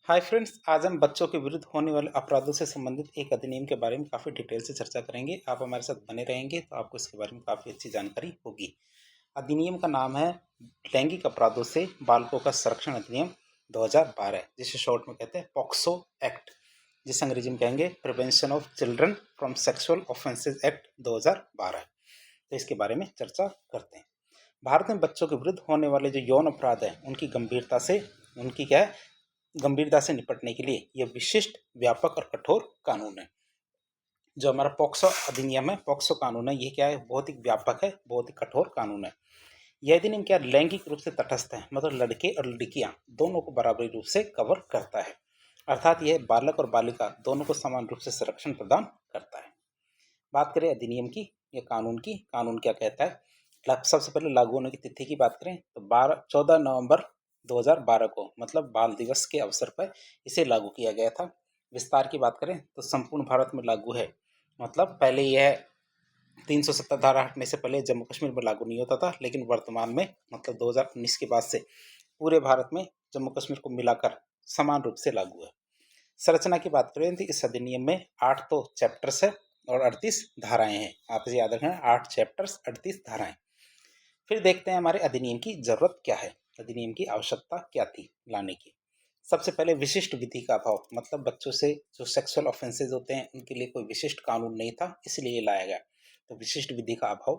Hi friends, आज हम बच्चों के विरुद्ध होने वाले अपराधों से संबंधित एक अधिनियम के बारे में काफ़ी डिटेल से चर्चा करेंगे। आप हमारे साथ बने रहेंगे तो आपको इसके बारे में काफ़ी अच्छी जानकारी होगी। अधिनियम का नाम है लैंगिक अपराधों से बालकों का संरक्षण अधिनियम 2012, जिसे शॉर्ट में कहते हैं पॉक्सो एक्ट, जिसे अंग्रेजी में कहेंगे prevention of children from sexual offences act 2012। तो इसके बारे में चर्चा करते हैं। भारत में बच्चों के विरुद्ध होने वाले जो यौन अपराध हैं उनकी क्या है गंभीरता से निपटने के लिए यह विशिष्ट, व्यापक और कठोर कानून है। जो हमारा पॉक्सो अधिनियम है, पॉक्सो कानून है, ये क्या है, बहुत ही व्यापक है, बहुत ही कठोर कानून है। यह अधिनियम क्या लैंगिक रूप से तटस्थ है, मतलब लड़के और लड़कियां दोनों को बराबरी रूप से कवर करता है। अर्थात यह बालक और बालिका दोनों को समान रूप से संरक्षण प्रदान करता है। बात करें अधिनियम की या कानून की, कानून क्या कहता है। सबसे पहले लागू होने की तिथि की बात करें तो 14 नवंबर 2012 को, मतलब बाल दिवस के अवसर पर इसे लागू किया गया था। विस्तार की बात करें तो संपूर्ण भारत में लागू है। मतलब पहले यह 370 धारा हटने से पहले जम्मू कश्मीर में लागू नहीं होता था, लेकिन वर्तमान में मतलब 2019 के बाद से पूरे भारत में जम्मू कश्मीर को मिलाकर समान रूप से लागू है। संरचना की बात करें तो इस अधिनियम में 8 तो चैप्टर्स है और 38 धाराएं हैं। आप इसे याद रखना, 8 चैप्टर्स 38 धाराएं। फिर देखते हैं हमारे अधिनियम की जरूरत क्या है, अधिनियम की आवश्यकता क्या थी लाने की। सबसे पहले विशिष्ट विधि का अभाव, मतलब बच्चों से जो सेक्सुअल ऑफेंसेज होते हैं उनके लिए कोई विशिष्ट कानून नहीं था, इसलिए ये लाया गया। तो विशिष्ट विधि का अभाव।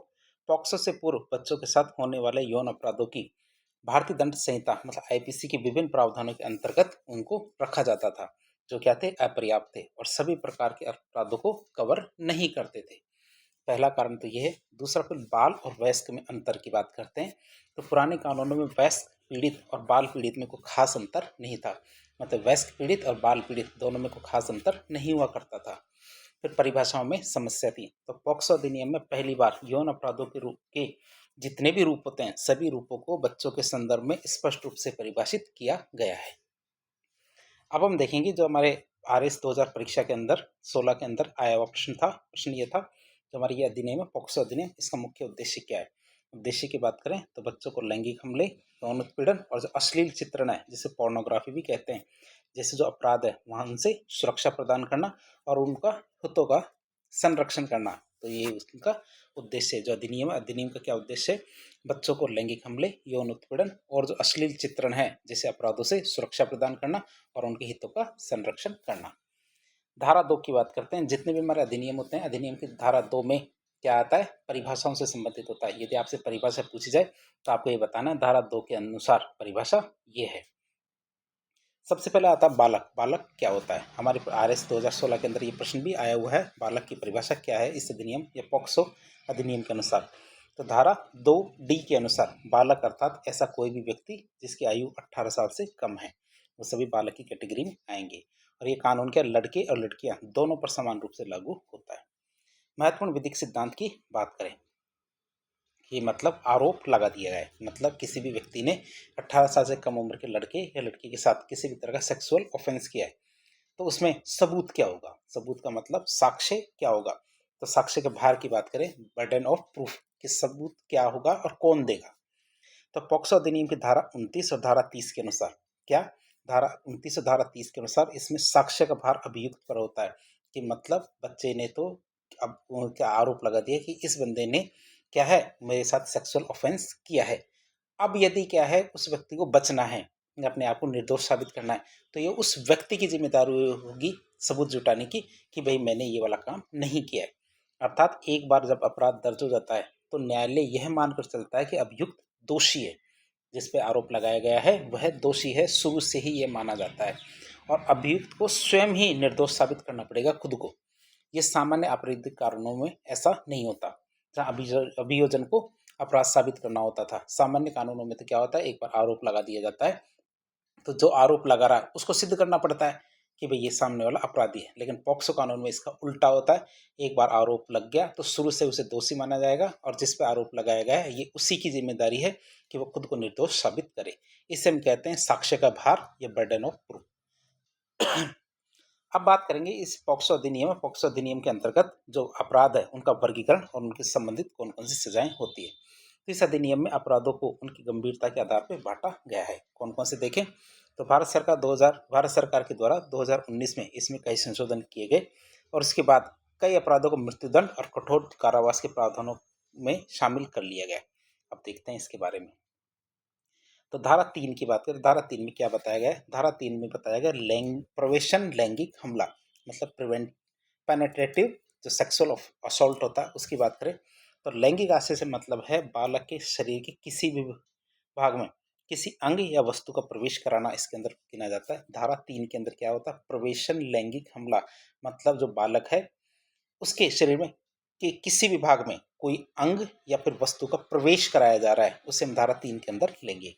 पॉक्सो से पूर्व बच्चों के साथ होने वाले यौन अपराधों की भारतीय दंड संहिता मतलब आईपीसी के विभिन्न प्रावधानों के अंतर्गत उनको रखा जाता था, जो क्या थे, अपर्याप्त थे और सभी प्रकार के अपराधों को कवर नहीं करते थे। पहला कारण तो यह है। दूसरा, फिर बाल और वयस्क में अंतर की बात करते हैं तो पुराने कानूनों में वयस्क पीड़ित और बाल पीड़ित में कोई खास अंतर नहीं था। मतलब वयस्क पीड़ित और बाल पीड़ित दोनों में कोई खास अंतर नहीं हुआ करता था। फिर परिभाषाओं में समस्या थी। तो पॉक्सो अधिनियम में पहली बार यौन अपराधों के रूप के जितने भी रूप होते हैं सभी रूपों को बच्चों के संदर्भ में स्पष्ट रूप से परिभाषित किया गया है। अब हम देखेंगे जो हमारे RS 2000 परीक्षा के अंदर 16 के अंदर आया हुआ प्रश्न ये था, जो हमारे ये अधिनियम है पॉक्सो अधिनियम, इसका मुख्य उद्देश्य क्या है। उद्देश्य की बात करें तो बच्चों को लैंगिक हमले, यौन उत्पीड़न और जो अश्लील चित्रण है जिसे पोर्नोग्राफी भी कहते हैं, जैसे जो अपराध है वहाँ उनसे सुरक्षा प्रदान करना और उनका हितों का संरक्षण करना। तो ये उसका उद्देश्य है। जो अधिनियम है, अधिनियम का क्या उद्देश्य है, बच्चों को लैंगिक हमले, यौन उत्पीड़न और जो अश्लील चित्रण है जैसे अपराधों से सुरक्षा प्रदान करना और उनके हितों का संरक्षण करना। धारा 2 की बात करते हैं। जितने भी हमारे अधिनियम होते हैं, अधिनियम की धारा 2 में क्या आता है, परिभाषाओं से संबंधित होता है। यदि आपसे परिभाषा पूछी जाए तो आपको ये बताना है धारा 2 के अनुसार परिभाषा ये है। सबसे पहले आता है बालक। बालक क्या होता है, हमारे RS 2016 के अंदर ये प्रश्न भी आया हुआ है, बालक की परिभाषा क्या है इस अधिनियम या पॉक्सो अधिनियम के अनुसार। तो धारा 2D के अनुसार बालक अर्थात ऐसा कोई भी व्यक्ति जिसकी आयु 18 साल से कम है, वो सभी बालक की कैटेगरी में आएंगे। और ये कानून क्या लड़के और लड़कियां दोनों पर समान रूप से लागू होता है। महत्वपूर्ण विधिक सिद्धांत की बात करें कि मतलब आरोप लगा दिया है, मतलब किसी भी व्यक्ति ने 18 साल से कम उम्र के लड़के या लड़की के साथ किसी भी तरह का सेक्सुअल ऑफेंस किया है तो उसमें सबूत क्या होगा, सबूत का मतलब साक्ष्य क्या होगा। तो साक्ष्य के भार की बात करें, बर्डन ऑफ प्रूफ, कि सबूत क्या होगा और कौन देगा। तो पॉक्सो अधिनियम की धारा 29 और धारा 30 के अनुसार क्या, धारा 29 और धारा 30 के अनुसार इसमें साक्ष्य का भार अभियुक्त पर होता है। कि मतलब बच्चे ने तो अब क्या आरोप लगा दिया कि इस बंदे ने क्या है मेरे साथ सेक्सुअल ऑफेंस किया है। अब यदि क्या है उस व्यक्ति को बचना है, अपने आप को निर्दोष साबित करना है, तो ये उस व्यक्ति की जिम्मेदारी होगी सबूत जुटाने की कि भाई मैंने ये वाला काम नहीं किया है। अर्थात एक बार जब अपराध दर्ज हो जाता है तो न्यायालय यह मानकर चलता है कि अभियुक्त दोषी है, जिस पे आरोप लगाया गया है वह दोषी है, शुरू से ही ये माना जाता है। और अभियुक्त को स्वयं ही निर्दोष साबित करना पड़ेगा खुद को। ये सामान्य आपराधिक कानूनों में ऐसा नहीं होता, जहाँ अभियोजन को अपराध साबित करना होता था। सामान्य कानूनों में तो क्या होता है, एक बार आरोप लगा दिया जाता है तो जो आरोप लगा रहा है उसको सिद्ध करना पड़ता है कि भाई ये सामने वाला अपराधी है। लेकिन पॉक्सो कानून में इसका उल्टा होता है, एक बार आरोप लग गया तो शुरू से उसे दोषी माना जाएगा और जिस पे आरोप लगाया गया है ये उसी की जिम्मेदारी है कि वो खुद को निर्दोष साबित करे। इसे हम कहते हैं साक्ष्य का भार या बर्डन ऑफ प्रूफ। अब बात करेंगे इस पॉक्सो अधिनियम के अंतर्गत जो अपराध है उनका वर्गीकरण और उनके संबंधित कौन कौन सी सजाएं होती है। तो इस अधिनियम में अपराधों को उनकी गंभीरता के आधार पर बांटा गया है। कौन कौन से देखें तो भारत सरकार के द्वारा 2019 में इसमें कई संशोधन किए गए और उसके बाद कई अपराधों को मृत्युदंड और कठोर कारावास के प्रावधानों में शामिल कर लिया गया। अब देखते हैं इसके बारे में। तो धारा 3 की बात करें, धारा 3 में क्या बताया गया है? धारा 3 में बताया गया प्रवेशन लैंगिक हमला, मतलब पेनेट्रेटिव जो सेक्सुअल असॉल्ट होता है उसकी बात करें तो लैंगिक आशय से मतलब है बालक के शरीर के किसी भी भाग में किसी अंग या वस्तु का प्रवेश कराना इसके अंदर गिना जाता है। धारा 3 के अंदर क्या होता है? प्रवेशन लैंगिक हमला, मतलब जो बालक है उसके शरीर में कि किसी भी भाग में कोई अंग या फिर वस्तु का प्रवेश कराया जा रहा है, उसे हम धारा 3 के अंदर लेंगे।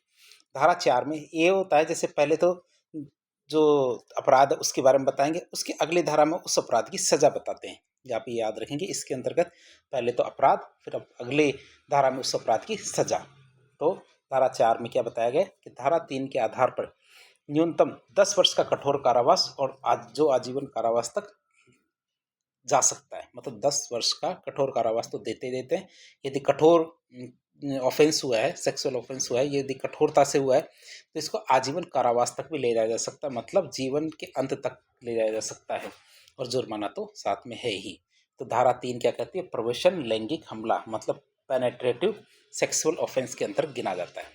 धारा 4 में ये होता है, जैसे पहले तो जो अपराध है उसके बारे में बताएंगे, उसके अगली धारा में उस अपराध की सजा बताते हैं। ये आप याद रखेंगे, इसके अंतर्गत पहले तो अपराध, फिर अगले धारा में उस अपराध की सजा। तो धारा 4 में क्या बताया गया कि धारा 3 के आधार पर न्यूनतम 10 वर्ष का कठोर कारावास और जो आजीवन कारावास तक जा सकता है। मतलब 10 वर्ष का कठोर कारावास तो देते हैं। यदि कठोर ऑफेंस हुआ है, सेक्सुअल ऑफेंस हुआ है, यदि कठोरता से हुआ है तो इसको आजीवन कारावास तक भी ले जाया जा सकता है, मतलब जीवन के अंत तक ले जाया जा सकता है और जुर्माना तो साथ में है ही। तो धारा 3 क्या कहती है? प्रवेशन लैंगिक हमला, मतलब पेनेट्रेटिव सेक्सुअल ऑफेंस के अंदर गिना जाता है।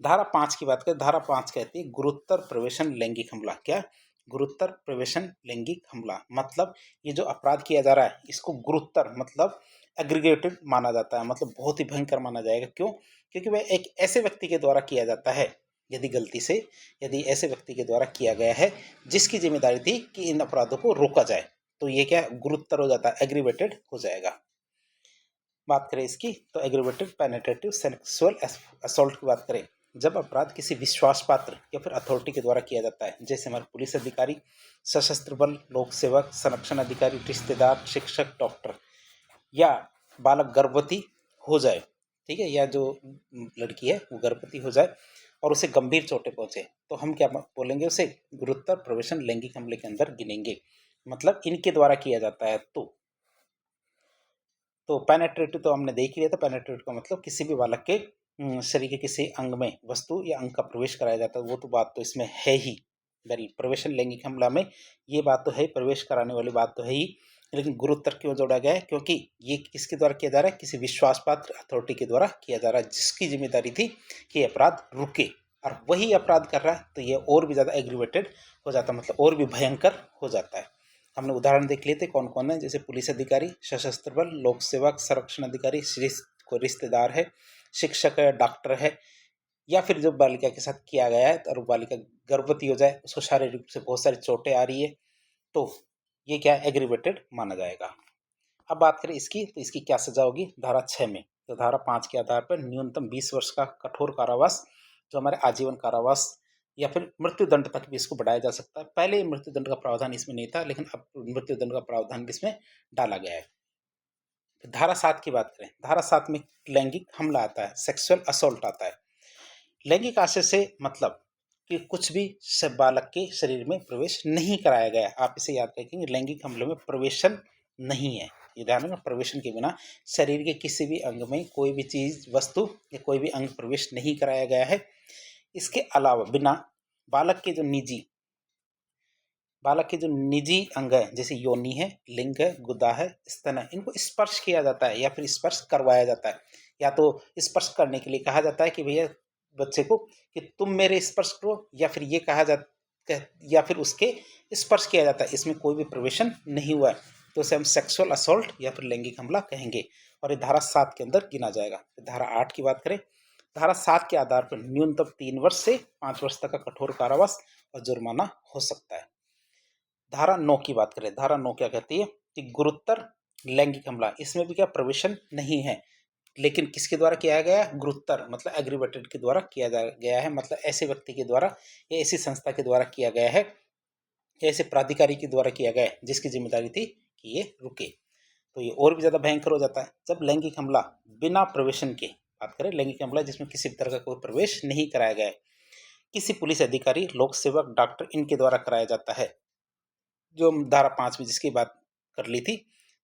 धारा 5 की बात करें, धारा 5 कहती है गुरुतर प्रवेशन लैंगिक हमला। क्या? गुरुतर प्रवेशन लैंगिक हमला, मतलब ये जो अपराध किया जा रहा है इसको गुरुतर मतलब एग्रीगेटेड माना जाता है, मतलब बहुत ही भयंकर माना जाएगा। क्यों? क्योंकि वह एक ऐसे व्यक्ति के द्वारा किया जाता है, यदि गलती से यदि ऐसे व्यक्ति के द्वारा किया गया है जिसकी जिम्मेदारी थी कि इन अपराधों को रोका जाए, तो ये क्या गुरुतर हो जाता है, एग्रीवेटेड हो जाएगा। बात करें इसकी तो एग्रीवेटेड पेनेट्रेटिव सेक्सुअल असॉल्ट की बात करें, जब अपराध किसी विश्वास पात्र या फिर अथॉरिटी के द्वारा किया जाता है, जैसे हमारे पुलिस अधिकारी, सशस्त्र बल, लोक सेवक, संरक्षण अधिकारी, रिश्तेदार, शिक्षक, डॉक्टर, या बालक गर्भवती हो जाए, ठीक है, या जो लड़की है वो गर्भवती हो जाए और उसे गंभीर चोटें पहुंचे, तो हम क्या बोलेंगे? उसे गुरुतर प्रवेशन लैंगिक हमले के अंदर गिनेंगे, मतलब इनके द्वारा किया जाता है। तो पेनेट्रेटिव तो हमने देख लिया था। पेनेट्रेटिव का मतलब किसी भी बालक के शरीर के किसी अंग में वस्तु या अंग का प्रवेश कराया जाता है, वो तो बात तो इसमें है ही। वेल, प्रवेशन लैंगिक हमला में ये बात तो है, प्रवेश कराने वाली बात तो है ही, लेकिन गुरुतर क्यों जोड़ा गया है? क्योंकि ये किसके द्वारा किया जा रहा है? किसी विश्वास पात्र अथॉरिटी के द्वारा किया जा रहा है, जिसकी जिम्मेदारी थी कि ये अपराध रुके, और वही अपराध कर रहा है तो ये और भी ज़्यादा एग्रीवेटेड हो जाता है, मतलब और भी भयंकर हो जाता है। हमने उदाहरण देख लिए थे कौन कौन है, जैसे पुलिस अधिकारी, सशस्त्र बल, लोक सेवक, संरक्षण अधिकारी, कोई रिश्तेदार है, शिक्षक है, डॉक्टर है, या फिर जो बालिका के साथ किया गया है और बालिका गर्भवती हो जाए, उसको शारीरिक रूप से बहुत सारी चोटें आ रही है, तो ये क्या एग्रीवेटेड माना जाएगा। अब बात करें इसकी, तो इसकी क्या सजा होगी धारा 6 में? तो धारा 5 के आधार पर न्यूनतम 20 वर्ष का कठोर कारावास, जो हमारे आजीवन कारावास या फिर मृत्युदंड तक भी इसको बढ़ाया जा सकता है। पहले मृत्युदंड का प्रावधान इसमें नहीं था, लेकिन अब मृत्युदंड का प्रावधान इसमें डाला गया है। फिर धारा 7 की बात करें, धारा 7 में लैंगिक हमला आता है, सेक्सुअल असॉल्ट आता है। लैंगिक आशय से मतलब कि कुछ भी बालक के शरीर में प्रवेश नहीं कराया गया। आप इसे याद रखेंगे, लैंगिक हमले में प्रवेशन नहीं है, ये ध्यान रखना, प्रवेशन के बिना शरीर के किसी भी अंग में कोई भी चीज, वस्तु या कोई भी अंग प्रवेश नहीं कराया गया है। इसके अलावा बिना बालक के जो निजी अंग है, जैसे योनि है, लिंग है, गुदा है, स्तन है, इनको स्पर्श किया जाता है या फिर स्पर्श करवाया जाता है, या तो स्पर्श करने के लिए कहा जाता है कि भैया बच्चे को कि तुम मेरे स्पर्श करो, या फिर ये कहा जाता, या फिर उसके स्पर्श किया जाता है, इसमें कोई भी प्रवेशन नहीं हुआ है, तो उसे हम सेक्सुअल असॉल्ट या फिर लैंगिक हमला कहेंगे, और ये धारा 7 के अंदर गिना जाएगा। धारा 8 की बात करें, धारा 7 के आधार पर न्यूनतम 3 वर्ष से 5 वर्ष तक का कठोर कारावास और जुर्माना हो सकता है। धारा 9 की बात करें, धारा 9 क्या कहती है कि गुरुतर लैंगिक हमला, इसमें भी क्या प्रवेशन नहीं है, लेकिन किसके द्वारा किया गया है? गुरुतर मतलब एग्रीवेटेड के द्वारा किया गया है, मतलब ऐसे व्यक्ति के द्वारा या ऐसी संस्था के द्वारा किया गया है, या ऐसे प्राधिकारी के द्वारा किया गया है जिसकी जिम्मेदारी थी कि ये रुके, तो ये और भी ज़्यादा भयंकर हो जाता है। जब लैंगिक हमला बिना प्रवेशन के बात करें, लैंगिक हमला जिसमें किसी भी तरह का कोई प्रवेश नहीं कराया गया है, किसी पुलिस अधिकारी, लोक सेवक, डॉक्टर, इनके द्वारा कराया जाता है, जो हम धारा 5 में जिसकी बात कर ली थी,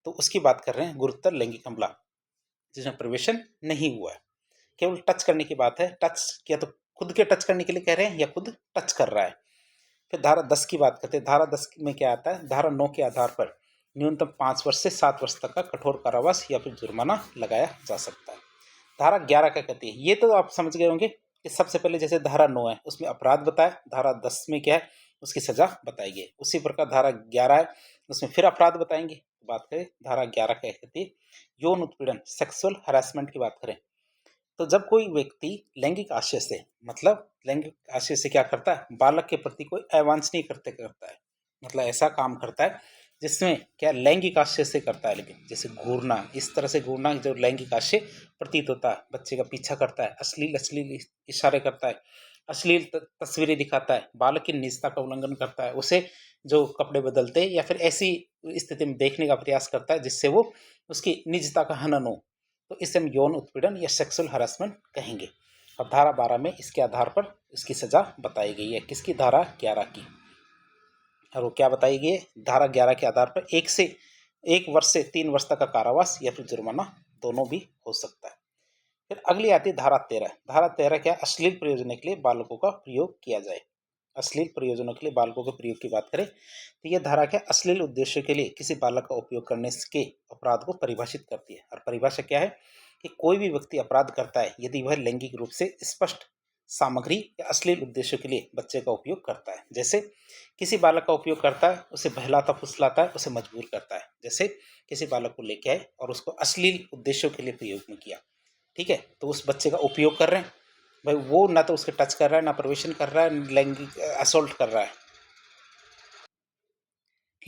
तो उसकी बात कर रहे हैं गुरुतर लैंगिक हमला, जिसमें प्रवेशन नहीं हुआ है, केवल टच करने की बात है। टच किया तो खुद के टच करने के लिए कह रहे हैं या खुद टच कर रहा है। फिर धारा 10 की बात करते हैं। धारा 10 में क्या आता है, धारा 9 के आधार पर न्यूनतम 5 वर्ष से 7 वर्ष तक का कठोर कारावास या फिर जुर्माना लगाया जा सकता है। धारा 11 क्या कहती है, ये तो आप समझ गए होंगे कि सबसे पहले जैसे धारा 9 है उसमें अपराध बताया, धारा 10 में क्या है उसकी सजा बताई गई। उसी प्रकार धारा 11 है उसमें फिर अपराध बताएंगे। बात करें धारा 11 क्या कहती है, यौन उत्पीड़न सेक्सुअल हरासमेंट की बात करें तो जब कोई व्यक्ति लैंगिक आशय से, मतलब लैंगिक आशय से क्या करता है, बालक के प्रति कोई अवांछनीय कृत्य करता है, मतलब ऐसा काम करता है जिसमें क्या लैंगिक आशय से करता है, लेकिन जैसे घूरना, इस तरह से घूरना जो लैंगिक आशय प्रतीत होता है, बच्चे का पीछा करता है, अश्लील अश्लील इशारे करता है, अश्लील तस्वीरें दिखाता है, बालक की निजता का उल्लंघन करता है, उसे जो कपड़े बदलते या फिर ऐसी स्थिति में देखने का प्रयास करता है जिससे वो उसकी निजता का हनन हो, तो इसे हम यौन उत्पीड़न या सेक्सुअल हरासमेंट कहेंगे। अब धारा 12 में इसके आधार पर इसकी सजा बताई गई है, किसकी, धारा 11 की। और वो क्या बताई गई है, धारा 11 के आधार पर 1 वर्ष से 3 वर्ष तक का कारावास या फिर जुर्माना दोनों भी हो सकता है। फिर अगली आती है धारा 13। धारा 13 क्या है, अश्लील प्रयोजनों के लिए बालकों का प्रयोग किया जाए। अश्लील प्रयोजनों के लिए बालकों के प्रयोग की बात करें तो यह धारा क्या, अश्लील उद्देश्य के लिए किसी बालक का उपयोग करने के अपराध को परिभाषित करती है। और परिभाषा क्या है कि कोई भी व्यक्ति अपराध करता है यदि वह लैंगिक रूप से स्पष्ट सामग्री या अश्लील उद्देश्यों के लिए बच्चे का उपयोग करता है। जैसे किसी बालक का उपयोग करता है, उसे बहलाता फुसलाता है, उसे मजबूर करता है। जैसे किसी बालक को लेके आए और उसको अश्लील उद्देश्यों के लिए प्रयोग में किया, ठीक है, तो उस बच्चे का उपयोग कर रहे हैं भाई, वो ना तो उसके टच कर रहा है, ना प्रवेशन कर रहा है, लैंगिक असोल्ट कर रहा है,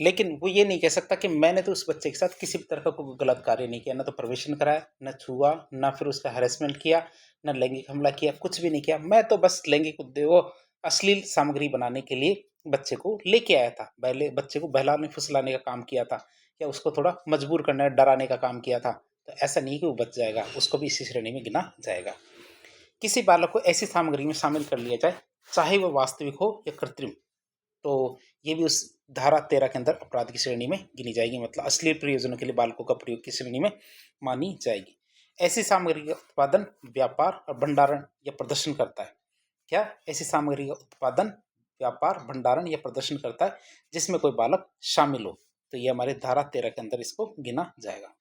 लेकिन वो ये नहीं कह सकता कि मैंने तो उस बच्चे के साथ किसी भी तरह का कोई गलत कार्य नहीं किया, ना तो प्रवेशन कराया, ना छुआ, ना फिर उसका हैरेसमेंट किया, ना लैंगिक हमला किया, कुछ भी नहीं किया, मैं तो बस लैंगिक वो अश्लील सामग्री बनाने के लिए बच्चे को लेके आया था, पहले बच्चे को बहलाने फुसलाने का काम किया था, या उसको थोड़ा मजबूर करने डराने का काम किया था। तो ऐसा नहीं कि वो बच जाएगा, उसको भी इसी श्रेणी में गिना जाएगा। किसी बालक को ऐसी सामग्री में शामिल कर लिया जाए चाहे वह वास्तविक हो या कृत्रिम, तो ये भी उस धारा 13 के अंदर अपराध की श्रेणी में गिनी जाएगी, मतलब अश्लील प्रयोजनों के लिए बालकों का प्रयोग की श्रेणी में मानी जाएगी। ऐसी सामग्री का उत्पादन, व्यापार और भंडारण या प्रदर्शन करता है, क्या, ऐसी सामग्री का उत्पादन, व्यापार, भंडारण या प्रदर्शन करता है जिसमें कोई बालक शामिल हो, तो ये हमारे धारा 13 के अंदर इसको गिना जाएगा।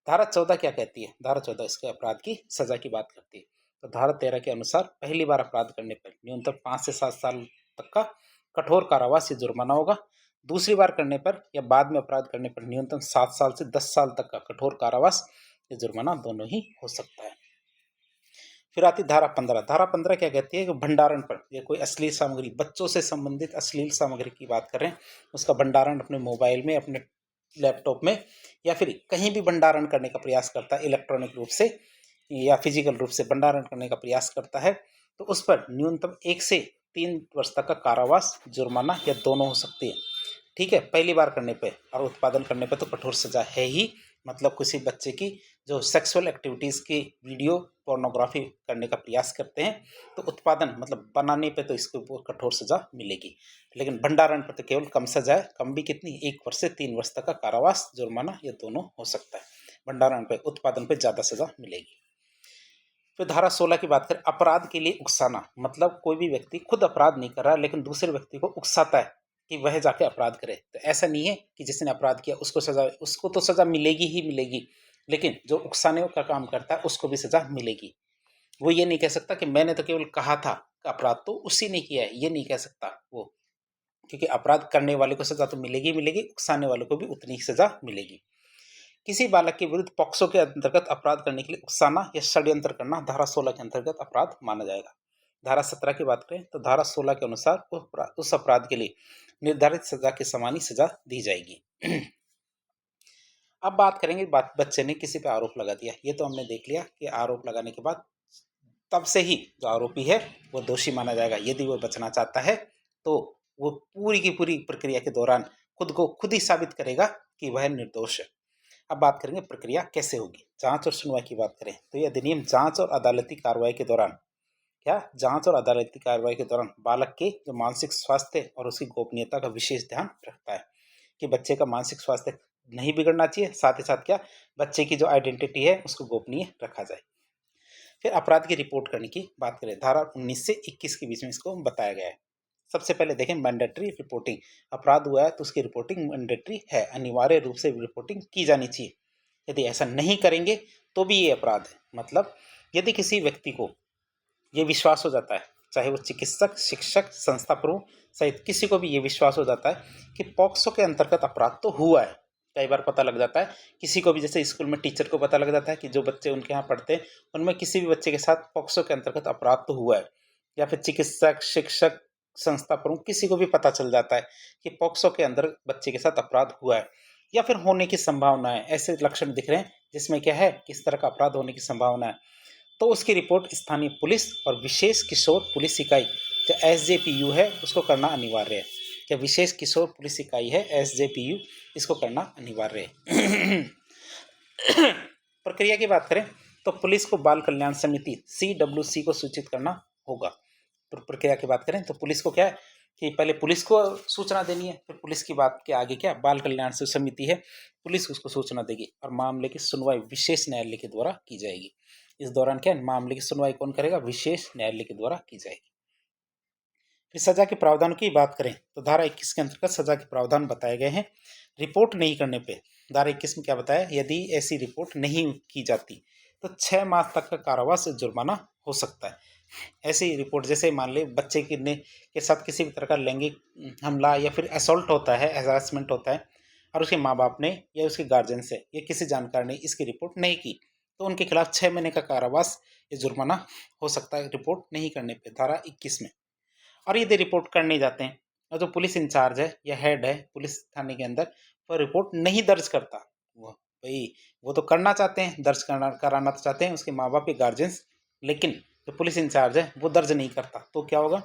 धारा 14 क्या कहती है, धारा 14 इसके अपराध की सजा की बात करती है। तो धारा 13 के अनुसार पहली बार अपराध करने पर न्यूनतम 5 से 7 साल तक का कठोर कारावास या जुर्माना होगा। दूसरी बार करने पर या बाद में अपराध करने पर न्यूनतम 7 साल से 10 साल तक का कठोर कारावास या जुर्माना दोनों ही हो सकता है। फिर आती धारा 15। धारा 15 क्या कहती है कि भंडारण पर, या कोई अश्लील सामग्री, बच्चों से संबंधित अश्लील सामग्री की बात करें, उसका भंडारण अपने मोबाइल में, अपने लैपटॉप में या फिर कहीं भी भंडारण करने का प्रयास करता है, इलेक्ट्रॉनिक रूप से या फिजिकल रूप से भंडारण करने का प्रयास करता है, तो उस पर न्यूनतम 1 से 3 वर्ष तक का कारावास, जुर्माना या दोनों हो सकती है। ठीक है, पहली बार करने पे और उत्पादन करने पे तो कठोर सजा है ही, मतलब किसी बच्चे की जो सेक्सुअल एक्टिविटीज़ की वीडियो पोर्नोग्राफी करने का प्रयास करते हैं तो उत्पादन मतलब बनाने पे तो इसके ऊपर कठोर सजा मिलेगी, लेकिन भंडारण पर तो केवल कम सजा है, कम भी कितनी, 1 वर्ष से 3 वर्ष तक का कारावास, जुर्माना ये दोनों हो सकता है। भंडारण पे, उत्पादन पे ज़्यादा सजा मिलेगी। फिर धारा 16 की बात करें, अपराध के लिए उकसाना, मतलब कोई भी व्यक्ति खुद अपराध नहीं कर रहा लेकिन दूसरे व्यक्ति को उकसाता है कि वह जाके अपराध करे। तो ऐसा नहीं है कि जिसने अपराध किया उसको सजा, उसको तो सजा मिलेगी ही मिलेगी, लेकिन जो उकसाने का काम करता है उसको भी सजा मिलेगी। वो ये नहीं कह सकता कि मैंने तो केवल कहा था कि अपराध तो उसी ने किया है, ये नहीं कह सकता वो, क्योंकि अपराध करने वाले को सजा तो मिलेगी मिलेगी, उकसाने वाले को भी उतनी ही सजा मिलेगी। किसी बालक के विरुद्ध पॉक्सो के अंतर्गत अपराध करने के लिए उकसाना या षड्यंत्र करना धारा 16 के अंतर्गत अपराध माना जाएगा। धारा 17 की बात करें तो धारा 16 के अनुसार उस अपराध के लिए निर्धारित सजा के समान ही सजा दी जाएगी। अब बात करेंगे, बच्चे ने किसी पे आरोप लगा दिया, ये तो हमने देख लिया कि आरोप लगाने के बाद तब से ही जो आरोपी है वो दोषी माना जाएगा। यदि वो बचना चाहता है तो वो पूरी की पूरी प्रक्रिया के दौरान खुद को खुद ही साबित करेगा कि वह निर्दोष है। अब बात करेंगे प्रक्रिया कैसे होगी। जांच और सुनवाई की बात करें तो यह अधिनियम जांच और अदालती कार्रवाई के दौरान, क्या, जांच और अदालती कार्रवाई के दौरान बालक के जो मानसिक स्वास्थ्य और उसकी गोपनीयता का विशेष ध्यान रखता है कि बच्चे का मानसिक स्वास्थ्य नहीं बिगड़ना चाहिए, साथ ही साथ क्या, बच्चे की जो आइडेंटिटी है उसको गोपनीय रखा जाए। फिर अपराध की रिपोर्ट करने की बात करें, धारा 19 से 21 के बीच में इसको बताया गया है। सबसे पहले देखें मैंडेटरी रिपोर्टिंग। अपराध हुआ है तो उसकी रिपोर्टिंग मैंडेटरी है, अनिवार्य रूप से रिपोर्टिंग की जानी चाहिए। यदि ऐसा नहीं करेंगे तो भी ये अपराध है। मतलब यदि किसी व्यक्ति को ये विश्वास हो जाता है, चाहे वो चिकित्सक, शिक्षक, संस्था प्रमुख सहित किसी को भी ये विश्वास हो जाता है कि पॉक्सो के अंतर्गत अपराध तो हुआ है। कई बार पता लग जाता है किसी को भी, जैसे स्कूल में टीचर को पता लग जाता है कि जो बच्चे उनके यहाँ पढ़ते हैं उनमें किसी भी बच्चे के साथ पॉक्सो के अंतर्गत अपराध तो हुआ है, या फिर चिकित्सक, शिक्षक, संस्था प्रमुख किसी को भी पता चल जाता है कि पॉक्सो के अंदर बच्चे के साथ अपराध हुआ है या फिर होने की संभावना है, ऐसे लक्षण दिख रहे हैं जिसमें क्या है, किस तरह का अपराध होने की संभावना है, तो उसकी रिपोर्ट स्थानीय पुलिस और विशेष किशोर पुलिस इकाई जो SJPU है उसको करना अनिवार्य है। क्या विशेष किशोर पुलिस इकाई है SJPU, इसको करना अनिवार्य है। प्रक्रिया की बात करें तो पुलिस को बाल कल्याण समिति CWC को सूचित करना होगा। तो प्रक्रिया की बात करें तो पुलिस को क्या है कि पहले पुलिस को सूचना देनी है, फिर पुलिस की बात के आगे क्या, बाल कल्याण समिति है, पुलिस उसको सूचना देगी और मामले की सुनवाई विशेष न्यायालय के द्वारा की जाएगी। इस दौरान क्या मामले की सुनवाई कौन करेगा, विशेष न्यायालय के द्वारा की जाएगी। फिर सजा के प्रावधान की बात करें तो धारा 21 के अंतर्गत सजा के प्रावधान बताए गए हैं। रिपोर्ट नहीं करने पे धारा 21 में क्या बताया, यदि ऐसी रिपोर्ट नहीं की जाती तो 6 माह तक का कारावास, जुर्माना हो सकता है। ऐसी रिपोर्ट जैसे मान ले बच्चे के साथ किसी भी तरह का लैंगिक हमला या फिर असॉल्ट होता है, हरासमेंट होता है और उसके माँ बाप ने या उसके गार्जियन से या किसी जानकार ने इसकी रिपोर्ट नहीं की तो उनके खिलाफ 6 महीने का कारावास या जुर्माना हो सकता है रिपोर्ट नहीं करने पे, धारा 21 में। और यदि रिपोर्ट करने जाते हैं और जो पुलिस इंचार्ज है या हेड है पुलिस थाने के अंदर वो रिपोर्ट नहीं दर्ज करता, वो भाई वो तो करना चाहते हैं, दर्ज कराना तो चाहते हैं उसके माँ बाप या गार्जियंस, लेकिन जो पुलिस इंचार्ज है वो दर्ज नहीं करता तो क्या होगा,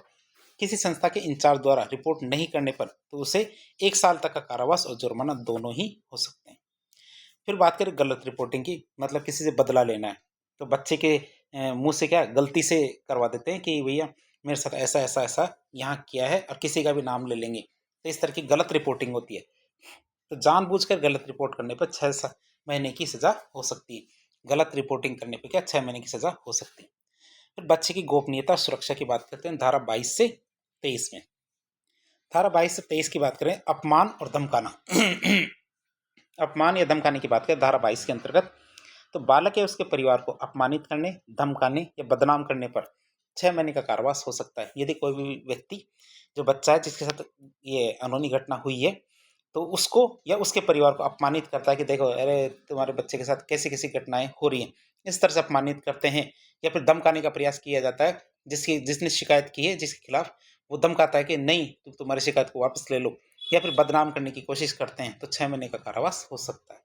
किसी संस्था के इंचार्ज द्वारा रिपोर्ट नहीं करने पर तो उसे 1 साल तक का कारावास और जुर्माना दोनों ही हो सकते हैं। फिर बात करें गलत रिपोर्टिंग की, मतलब किसी से बदला लेना है तो बच्चे के मुंह से क्या गलती से करवा देते हैं कि भैया मेरे साथ ऐसा ऐसा ऐसा यहाँ किया है और किसी का भी नाम ले लेंगे, तो इस तरह की गलत रिपोर्टिंग होती है। तो जानबूझकर गलत रिपोर्ट करने पर 6 महीने की सजा हो सकती है। गलत रिपोर्टिंग करने पर क्या 6 महीने की सजा हो सकती है। फिर बच्चे की गोपनीयता सुरक्षा की बात करते हैं धारा 22 से 23 में। धारा 22 से 23 की बात करें, अपमान और धमकाना। अपमान या धमकाने की बात करें धारा 22 के अंतर्गत, तो बालक या उसके परिवार को अपमानित करने, धमकाने या बदनाम करने पर 6 महीने का कारावास हो सकता है। यदि कोई भी व्यक्ति, जो बच्चा है जिसके साथ ये अनहोनी घटना हुई है, तो उसको या उसके परिवार को अपमानित करता है कि देखो अरे तुम्हारे बच्चे के साथ कैसी कैसी घटनाएं हो रही हैं, इस तरह से अपमानित करते हैं, या फिर धमकाने का प्रयास किया जाता है, जिसने शिकायत की है जिसके खिलाफ वो धमकाता है कि नहीं तुम तुम्हारी शिकायत को वापस ले लो, या फिर बदनाम करने की कोशिश करते हैं, तो 6 महीने का कारावास हो सकता है।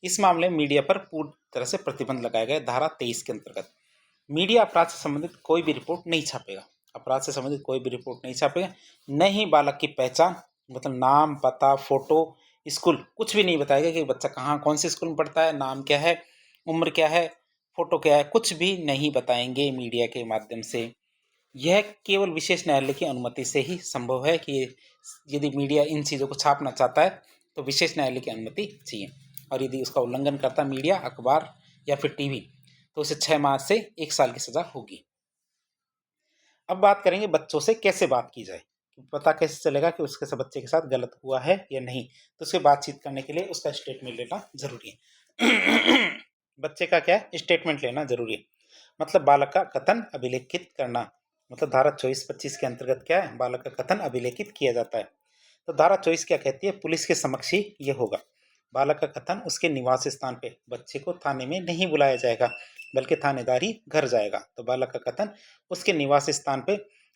इस मामले में मीडिया पर पूरी तरह से प्रतिबंध लगाया गया धारा 23 के अंतर्गत। मीडिया अपराध से संबंधित कोई भी रिपोर्ट नहीं छापेगा, अपराध से संबंधित कोई भी रिपोर्ट नहीं छापेगा, न ही बालक की पहचान, मतलब नाम, पता, फोटो, स्कूल, कुछ भी नहीं बताएगा कि बच्चा कहाँ कौन से स्कूल में पढ़ता है, नाम क्या है, उम्र क्या है, फोटो क्या है, कुछ भी नहीं बताएंगे मीडिया के माध्यम से। यह केवल विशेष न्यायालय की अनुमति से ही संभव है कि यदि मीडिया इन चीज़ों को छापना चाहता है तो विशेष न्यायालय की अनुमति चाहिए, और यदि उसका उल्लंघन करता मीडिया, अखबार या फिर टीवी, तो उसे 6 माह से 1 साल की सजा होगी। अब बात करेंगे बच्चों से कैसे बात की जाए, पता कैसे चलेगा कि उसके बच्चे के साथ गलत हुआ है या नहीं, तो उससे बातचीत करने के लिए उसका स्टेटमेंट लेना जरूरी है। बच्चे का क्या है, स्टेटमेंट लेना जरूरी है। मतलब बालक का कथन अभिलेखित करना, मतलब धारा 24-25 के अंतर्गत क्या है, बालक का कथन अभिलेखित किया जाता है। तो धारा 24 क्या कहती है, पुलिस के समक्ष ही ये होगा। बालक का कथन उसके निवास स्थान पे, बच्चे को थाने में नहीं बुलाया जाएगा बल्कि थानेदार ही घर जाएगा। तो बालक का कथन उसके निवास स्थान पे,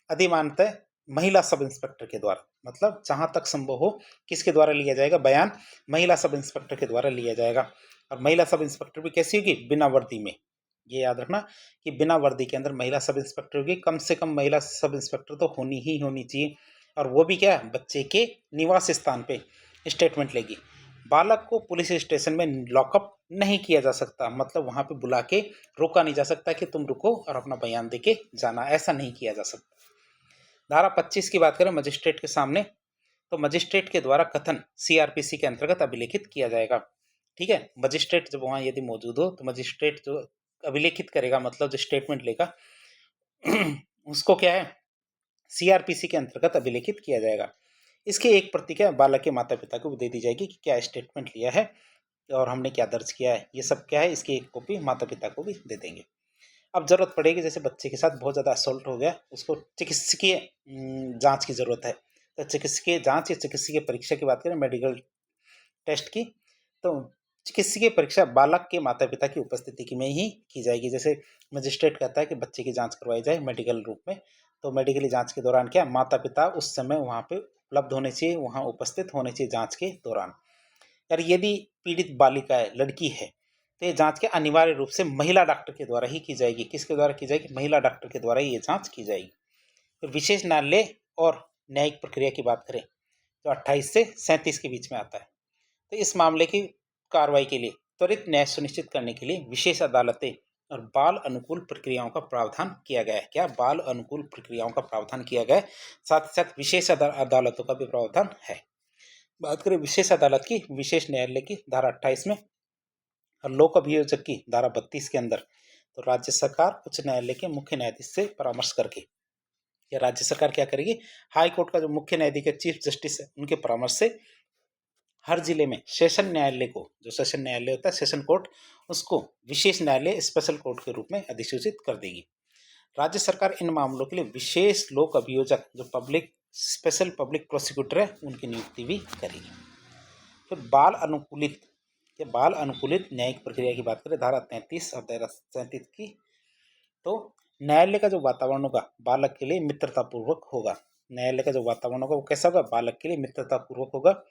अधिमानतः महिला सब इंस्पेक्टर के द्वारा, मतलब जहां तक संभव हो किसके द्वारा लिया जाएगा, बयान महिला सब इंस्पेक्टर के द्वारा लिया जाएगा। और महिला सब इंस्पेक्टर भी कैसी होगी, बिना वर्दी में। ये याद रखना कि बिना वर्दी के अंदर महिला सब इंस्पेक्टर होगी, कम से कम महिला सब इंस्पेक्टर तो होनी ही होनी चाहिए, और वो भी क्या, बच्चे के निवास स्थान पे स्टेटमेंट लेगी। बालक को पुलिस स्टेशन में लॉकअप नहीं किया जा सकता, मतलब वहां पे बुला के रोका नहीं जा सकता कि तुम रुको और अपना बयान दे के जाना, ऐसा नहीं किया जा सकता। धारा 25 की बात करें, मजिस्ट्रेट के सामने, तो मजिस्ट्रेट के द्वारा कथन CRPC के अंतर्गत अभिलेखित किया जाएगा। ठीक है, मजिस्ट्रेट जब वहां यदि मौजूद हो तो मजिस्ट्रेट जो अभिलेखित करेगा, मतलब जो स्टेटमेंट लेगा उसको क्या है सीआरपीसी के अंतर्गत अभिलेखित किया जाएगा। इसकी एक प्रति क्या बालक के माता पिता को दे दी जाएगी कि क्या स्टेटमेंट लिया है और हमने क्या दर्ज किया है, ये सब क्या है, इसकी एक कॉपी माता पिता को भी दे देंगे। अब जरूरत पड़ेगी, जैसे बच्चे के साथ बहुत ज़्यादा असोल्ट हो गया, उसको चिकित्सकीय जांच की ज़रूरत है, तो चिकित्सकीय जांच या चिकित्सकीय परीक्षा की बात करें, मेडिकल टेस्ट की, तो चिकित्सकीय परीक्षा बालक के माता पिता की उपस्थिति में ही की जाएगी। जैसे मजिस्ट्रेट कहता है कि बच्चे की जांच करवाई जाए मेडिकल रूप में, तो मेडिकली जांच के दौरान क्या माता पिता उस समय वहाँ पे उपलब्ध होने चाहिए, वहाँ उपस्थित होने चाहिए जांच के दौरान। यार यदि पीड़ित बालिका है, लड़की है, तो ये जांच के अनिवार्य रूप से महिला डॉक्टर के द्वारा ही की जाएगी। किसके द्वारा की जाएगी? महिला डॉक्टर के द्वारा ही ये जांच की जाएगी। तो विशेष न्यायालय और न्यायिक प्रक्रिया की बात करें तो 28 से 37 के बीच में आता है। तो इस मामले की कार्रवाई के लिए त्वरित न्याय सुनिश्चित करने के लिए विशेष अदालतें और बाल अनुकूल प्रक्रियाओं का प्रावधान किया गया है। क्या? बाल अनुकूल प्रक्रियाओं का प्रावधान किया गया है, साथ ही साथ विशेष अदालतों का भी प्रावधान है। बात करें विशेष अदालत की, विशेष न्यायालय की धारा 28 में और लोक अभियोजक की धारा 32 के अंदर, तो राज्य सरकार उच्च न्यायालय के मुख्य न्यायाधीश से परामर्श करके, या राज्य सरकार क्या करेगी, हाई कोर्ट का जो मुख्य न्यायाधीश चीफ जस्टिस है उनके परामर्श से हर जिले में सेशन न्यायालय को, जो सेशन न्यायालय होता है सेशन कोर्ट, उसको विशेष न्यायालय स्पेशल कोर्ट के रूप में अधिसूचित कर देगी। राज्य सरकार इन मामलों के लिए विशेष लोक अभियोजक, जो पब्लिक स्पेशल पब्लिक प्रोसिक्यूटर है, उनकी नियुक्ति भी करेगी। फिर बाल अनुकूलित न्यायिक प्रक्रिया की बात करें, धारा 33 और धारा 37 की, तो न्यायालय का जो वातावरण होगा बालक के लिए मित्रतापूर्वक होगा। न्यायालय का जो वातावरण होगा वो कैसा होगा? बालक के लिए मित्रतापूर्वक होगा।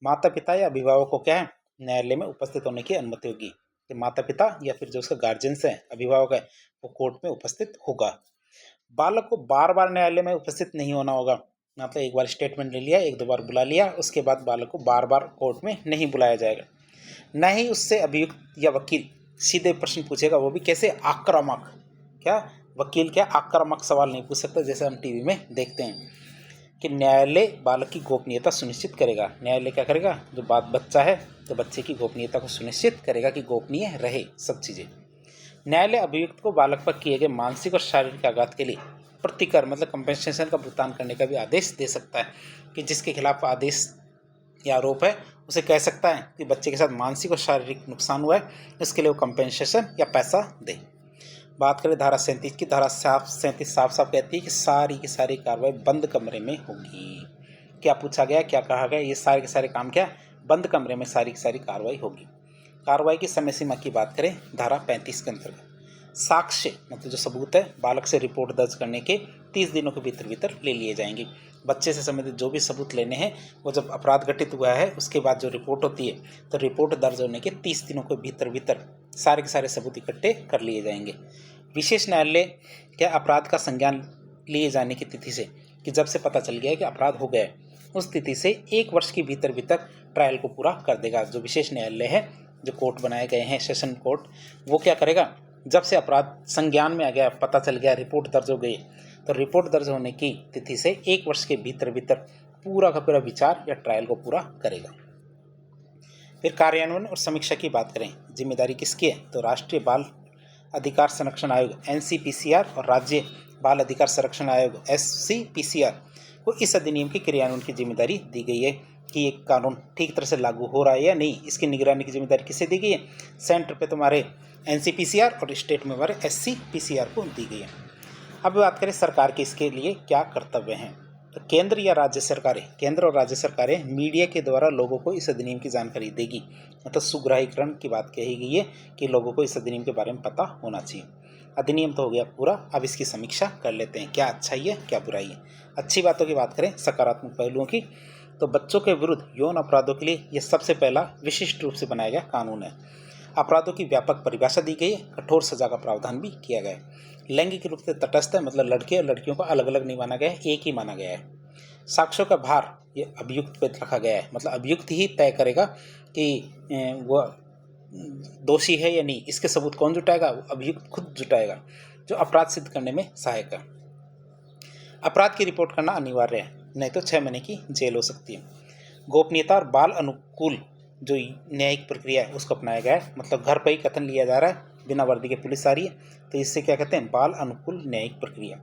माता पिता या अभिभावक को क्या है, न्यायालय में उपस्थित होने की अनुमति होगी कि माता पिता या फिर जो उसका गार्जियंस है, अभिभावक है, वो कोर्ट में उपस्थित होगा। बालक को बार बार न्यायालय में उपस्थित नहीं होना होगा, मतलब एक बार स्टेटमेंट ले लिया, एक दो बार बुला लिया, उसके बाद बालक को बार बार कोर्ट में नहीं बुलाया जाएगा। न ही उससे अभियुक्त या वकील सीधे प्रश्न पूछेगा, वो भी कैसे? आक्रामक। क्या? वकील क्या आक्रामक सवाल नहीं पूछ सकता, जैसे हम टीवी में देखते हैं कि न्यायालय बालक की गोपनीयता सुनिश्चित करेगा। न्यायालय क्या करेगा? जो बच्चा है तो बच्चे की गोपनीयता को सुनिश्चित करेगा कि गोपनीय रहे सब चीज़ें। न्यायालय अभियुक्त को बालक पर किए गए मानसिक और शारीरिक आघात के लिए प्रतिकर, मतलब कंपेंसेशन का भुगतान करने का भी आदेश दे सकता है, कि जिसके खिलाफ आदेश या आरोप है उसे कह सकता है कि बच्चे के साथ मानसिक और शारीरिक नुकसान हुआ है, इसके लिए वो कंपेंसेशन या पैसा दे। बात करें धारा 37 की, धारा 37 साफ साफ कहती है कि सारी की सारी कार्रवाई बंद कमरे में होगी। क्या पूछा गया, क्या कहा गया? ये सारे के सारे काम क्या? बंद कमरे में सारी की सारी कार्रवाई होगी। कार्रवाई की समय सीमा की बात करें, धारा 35 के अंतर्गत साक्ष्य, मतलब जो सबूत है, बालक से रिपोर्ट दर्ज करने के 30 दिनों के भीतर भीतर ले लिए जाएंगे। बच्चे से संबंधित जो भी सबूत लेने हैं, वो जब अपराध घटित हुआ है उसके बाद जो रिपोर्ट होती है, तो रिपोर्ट दर्ज होने के 30 दिनों के भीतर भीतर सारे के सारे सबूत इकट्ठे कर लिए जाएंगे। विशेष न्यायालय क्या अपराध का संज्ञान लिए जाने की तिथि से, कि जब से पता चल गया है कि अपराध हो गया है, उस तिथि से 1 वर्ष के भीतर भीतर ट्रायल को पूरा कर देगा। जो विशेष न्यायालय है, जो कोर्ट बनाए गए हैं सेशन कोर्ट, वो क्या करेगा? जब से अपराध संज्ञान में आ गया, पता चल गया, रिपोर्ट दर्ज हो गई, तो रिपोर्ट दर्ज होने की तिथि से 1 वर्ष के भीतर भीतर पूरा का पूरा विचार या ट्रायल को पूरा करेगा। फिर कार्यान्वयन और समीक्षा की बात करें, जिम्मेदारी किसकी है? तो राष्ट्रीय बाल अधिकार संरक्षण आयोग NCPCR और राज्य बाल अधिकार संरक्षण आयोग SCPCR को इस अधिनियम के क्रियान्वयन की जिम्मेदारी दी गई है कि ये कानून ठीक तरह से लागू हो रहा है या नहीं, इसकी निगरानी की जिम्मेदारी किसे दी गई है? सेंटर पे तुम्हारे NCPCR और स्टेट में हमारे SCPCR को दी गई है। अब बात करें सरकार के इसके लिए क्या कर्तव्य हैं, तो केंद्र और राज्य सरकारें मीडिया के द्वारा लोगों को इस अधिनियम की जानकारी देगी, मतलब सुग्राहीकरण की बात कही गई है कि लोगों को इस अधिनियम के बारे में पता होना चाहिए। अधिनियम तो हो गया पूरा, अब इसकी समीक्षा कर लेते हैं, क्या अच्छाई है क्या बुराई है। अच्छी बातों की बात करें, सकारात्मक पहलुओं की, तो बच्चों के विरुद्ध यौन अपराधों के लिए यह सबसे पहला विशिष्ट रूप से बनाया गया कानून है। अपराधों की व्यापक परिभाषा दी गई है, कठोर सजा का प्रावधान भी किया गया है। लैंगिक रूप से तटस्थ है, मतलब लड़के और लड़कियों को अलग अलग नहीं माना गया है, एक ही माना गया है। साक्ष्यों का भार ये अभियुक्त पे रखा गया है, मतलब अभियुक्त ही तय करेगा कि वो दोषी है या नहीं, इसके सबूत कौन जुटाएगा? अभियुक्त खुद जुटाएगा, जो अपराध सिद्ध करने में सहायक है। अपराध की रिपोर्ट करना अनिवार्य है, नहीं तो 6 महीने की जेल हो सकती है। गोपनीयता और बाल अनुकूल जो न्यायिक प्रक्रिया है उसको अपनाया गया है, मतलब घर पर ही कथन लिया जा रहा है, बिना वर्दी के पुलिस आ रही है, तो इससे क्या कहते हैं, बाल अनुकूल न्यायिक प्रक्रिया।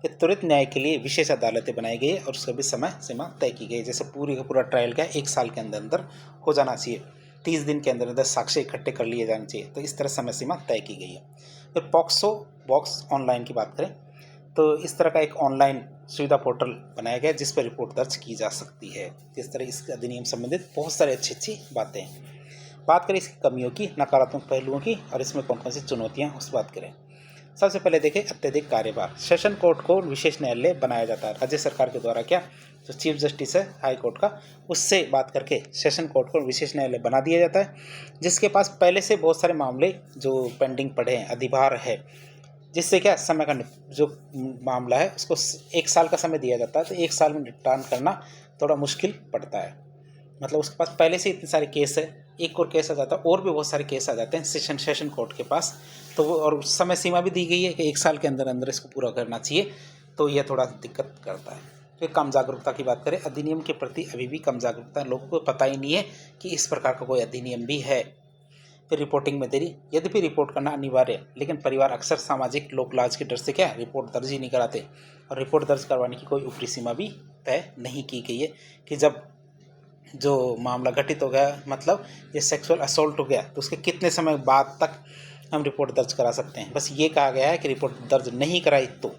ये त्वरित न्याय के लिए विशेष अदालतें बनाई गई है और उसका भी समय सीमा तय की गई है। जैसे पूरी का पूरा ट्रायल क्या है, 1 साल के अंदर अंदर हो जाना चाहिए, 30 दिन के अंदर अंदर साक्ष्य इकट्ठे कर लिए जाने चाहिए, तो इस तरह समय सीमा तय की गई है। फिर पॉक्सो बॉक्स ऑनलाइन की बात करें तो इस तरह का एक ऑनलाइन सुविधा पोर्टल बनाया गया जिस पर रिपोर्ट दर्ज की जा सकती है। इस तरह इस अधिनियम संबंधित बहुत सारी अच्छी बातें हैं। बात करें इसकी कमियों की, नकारात्मक पहलुओं की, और इसमें कौन कौन सी चुनौतियाँ उस बात करें। सबसे पहले देखें अत्यधिक कार्यभार। सेशन कोर्ट को विशेष न्यायालय बनाया जाता है। राज्य सरकार के द्वारा क्या, जो चीफ जस्टिस है हाई कोर्ट का, उससे बात करके सेशन कोर्ट को विशेष न्यायालय बना दिया जाता है, जिसके पास पहले से बहुत सारे मामले जो पेंडिंग पड़े हैं, अधिभार है, जिससे क्या समय का जो मामला है उसको 1 साल का समय दिया जाता है, तो 1 साल में निपटान करना थोड़ा मुश्किल पड़ता है। मतलब उसके पास पहले से इतने सारे केस है, एक और केस आ जाता है, और भी बहुत सारे केस आ जाते हैं सेशन कोर्ट के पास, तो वो और समय सीमा भी दी गई है कि 1 साल के अंदर अंदर इसको पूरा करना चाहिए, तो यह थोड़ा दिक्कत करता है। फिर कम जागरूकता की बात करें, अधिनियम के प्रति अभी भी कम जागरूकता है, लोगों को पता ही नहीं है कि इस प्रकार का कोई अधिनियम भी है। फिर रिपोर्टिंग में देरी, यद्यपि रिपोर्ट करना अनिवार्य है, लेकिन परिवार अक्सर सामाजिक लोक लाज के डर से क्या रिपोर्ट दर्ज ही नहीं कराते, और रिपोर्ट दर्ज करवाने की कोई ऊपरी सीमा भी तय नहीं की गई है कि जब जो मामला घटित हो गया, मतलब ये सेक्सुअल असॉल्ट हो गया, तो उसके कितने समय बाद तक हम रिपोर्ट दर्ज करा सकते हैं। बस ये कहा गया है कि रिपोर्ट दर्ज नहीं कराई तो।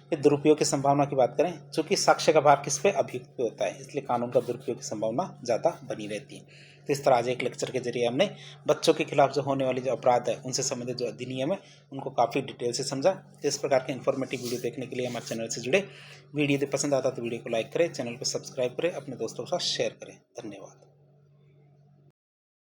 फिर दुरुपयोग की संभावना की बात करें, चूँकि साक्ष्य का भार किस पे, अभियुक्त पे होता है, इसलिए कानून का दुरुपयोग की संभावना ज़्यादा बनी रहती है। तो इस तरह आज एक लेक्चर के जरिए हमने बच्चों के खिलाफ जो होने वाली जो अपराध है उनसे संबंधित जो अधिनियम है उनको काफ़ी डिटेल से समझा। तो इस प्रकार के इन्फॉर्मेटिव वीडियो देखने के लिए हमारे चैनल से जुड़े। वीडियो यदि पसंद आता तो वीडियो को लाइक करें, चैनल को सब्सक्राइब करें, अपने दोस्तों के साथ शेयर करें। धन्यवाद।